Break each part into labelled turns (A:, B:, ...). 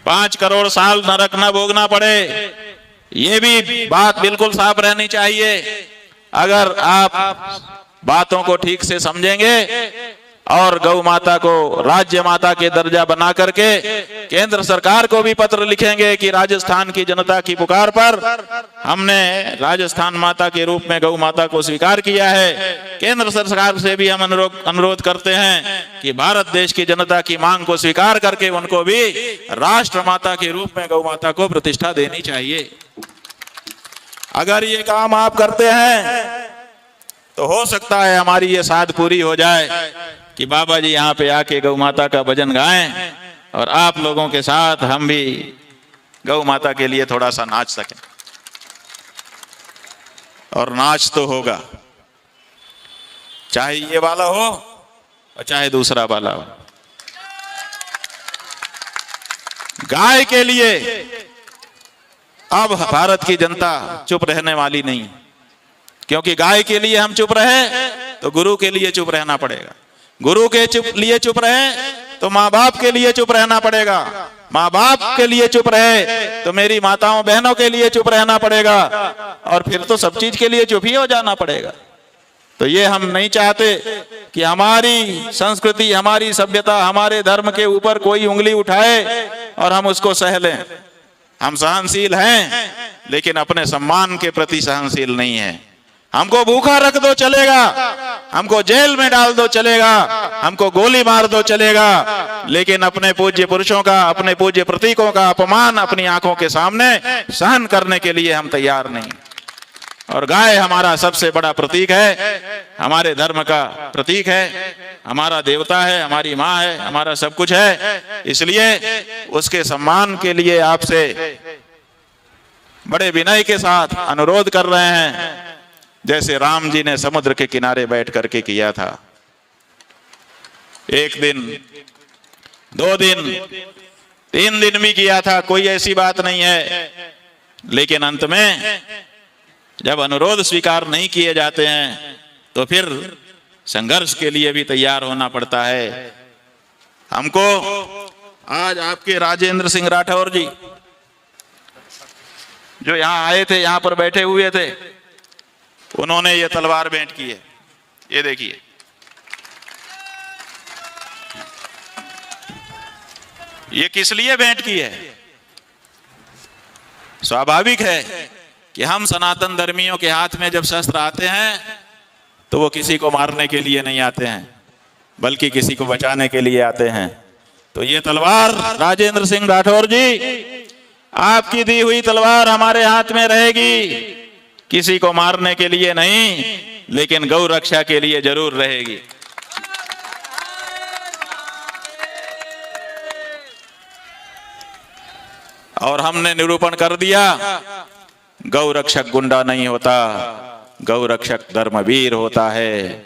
A: 5 करोड़ साल नरक न भोगना पड़े, ये भी बात बिल्कुल साफ रहनी चाहिए। अगर आप बातों को ठीक से समझेंगे और गौ माता को राज्य माता के दर्जा बना करके केंद्र सरकार को भी पत्र लिखेंगे कि राजस्थान की जनता की पुकार पर हमने राजस्थान माता के रूप में गौ माता को स्वीकार किया है। केंद्र सरकार से भी हम अनुरोध करते हैं कि भारत देश की जनता की मांग को स्वीकार करके उनको भी राष्ट्र माता के रूप में गौ माता को प्रतिष्ठा देनी चाहिए। अगर ये काम आप करते हैं तो हो सकता है हमारी ये साध पूरी हो जाए कि बाबा जी यहाँ पे आके गौ माता का भजन गाएं और आप लोगों के साथ हम भी गौ माता के लिए थोड़ा सा नाच सकें। और नाच तो होगा, चाहे ये वाला हो और चाहे दूसरा वाला हो। गाय के लिए अब भारत की जनता चुप रहने वाली नहीं, क्योंकि गाय के लिए हम चुप रहे तो गुरु के लिए चुप रहना पड़ेगा, गुरु के लिए चुप रहे तो माँ बाप के लिए चुप रहना पड़ेगा, माँ बाप के लिए चुप रहे तो मेरी माताओं बहनों के लिए चुप रहना पड़ेगा, और फिर तो सब चीज के लिए चुप ही हो जाना पड़ेगा। तो ये हम नहीं चाहते कि हमारी संस्कृति, हमारी सभ्यता, हमारे धर्म के ऊपर कोई उंगली उठाए और हम उसको सह लें। हम सहनशील हैं लेकिन अपने सम्मान के प्रति सहनशील नहीं है। हमको भूखा रख दो चलेगा, हमको जेल में डाल दो चलेगा, हमको गोली मार दो चलेगा, लेकिन अपने पूज्य पुरुषों का, अपने पूज्य प्रतीकों का अपमान अपनी आंखों के सामने सहन करने के लिए हम तैयार नहीं। और गाय हमारा सबसे बड़ा प्रतीक है, हमारे धर्म का प्रतीक है, हमारा देवता है, हमारी माँ है, हमारा सब कुछ है। इसलिए उसके सम्मान के लिए आपसे बड़े विनय के साथ अनुरोध कर रहे हैं, जैसे राम जी ने समुद्र के किनारे बैठ करके किया था। 1 दिन, 2 दिन, 3 दिन भी किया था, कोई ऐसी बात नहीं है। लेकिन अंत में जब अनुरोध स्वीकार नहीं किए जाते हैं तो फिर संघर्ष के लिए भी तैयार होना पड़ता है। हमको आज आपके राजेंद्र सिंह राठौर जी जो यहाँ आए थे, यहाँ पर बैठे हुए थे, उन्होंने ये तलवार भेंट की है। ये देखिए, ये किस लिए भेंट की है? स्वाभाविक है कि हम सनातन धर्मियों के हाथ में जब शस्त्र आते हैं तो वो किसी को मारने के लिए नहीं आते हैं, बल्कि किसी को बचाने के लिए आते हैं। तो ये तलवार राजेंद्र सिंह राठौर जी, आपकी दी हुई तलवार हमारे हाथ में रहेगी, किसी को मारने के लिए नहीं, लेकिन गौ रक्षा के लिए जरूर रहेगी। और हमने निरूपण कर दिया, गौ रक्षक गुंडा नहीं होता, गौ रक्षक धर्मवीर होता है,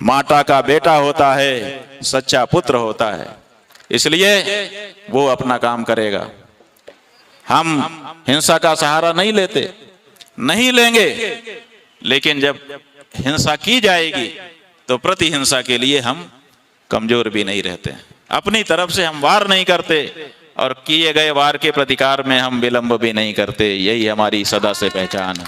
A: माता का बेटा होता है, सच्चा पुत्र होता है। इसलिए वो अपना काम करेगा। हम हिंसा का सहारा नहीं लेते, नहीं लेंगे, लेकिन जब हिंसा की जाएगी तो प्रति हिंसा के लिए हम कमजोर भी नहीं रहते। अपनी तरफ से हम वार नहीं करते और किए गए वार के प्रतिकार में हम विलंब भी नहीं करते। यही हमारी सदा से पहचान है।